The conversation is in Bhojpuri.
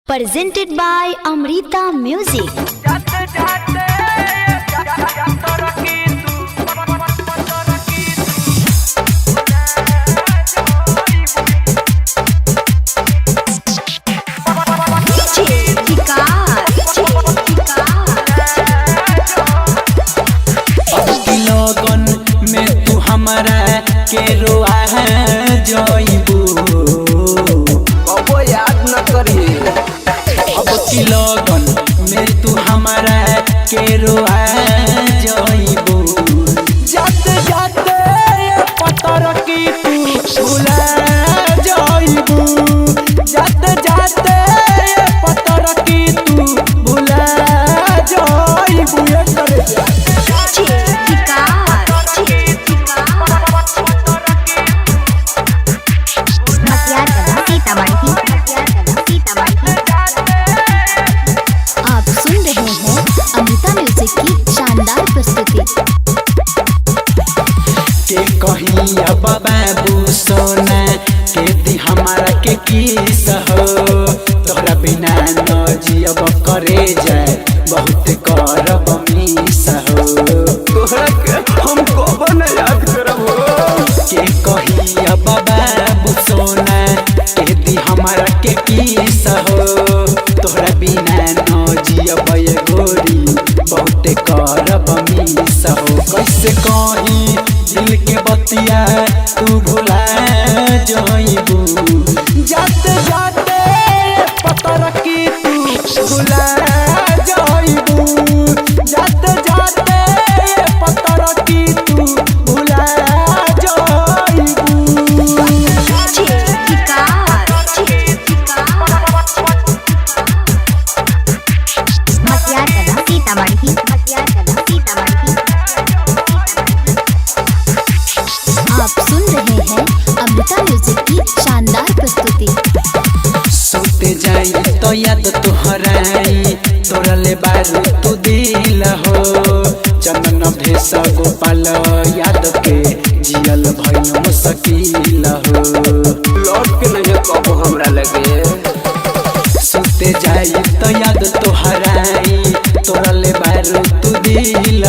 Presented by Amrita Music. लगन में तू हमारा के रोआ है जइबू कबो याद न करिए। अब की लगन में तू हमारा के रोआ जइबू जाते जाते पतर की तू भुला जइबू जाते जाते पतर की तू भुला जइबू आप सुन रहे हैं अमृता म्यूजिक की शानदार प्रस्तुति। के कहीं अब बाबू सोना के दी हमारा के किस हो तोरा बिना न जियब करे जाए बहुत करब मिस हो तोहरा के हम कबो न याद करब हो। के कहीं अब बाबू सोना के दी हमारा के किस हो तोरा बिना न जियब ये गोरी बहुत करब मिस हो कैसे कहीं दिल के बतिया तू भुला जइबू जाते जाते पतर की तू भुला जइबू जाते जाते पतर की तू भुला जइबू आप सुन रहे हैं अमृता म्यूजिक की शानदार प्रस्तुति। सोते जाई तो याद तुहराई तोरा ले बारू तू दिल हो चंदन भेष गोपाल याद के जियल भइल मुश्किल हो लौट के नहीं कबो हमरा लगे। सोते जाई तो याद तुहराई तोरा ले बारू तू दिल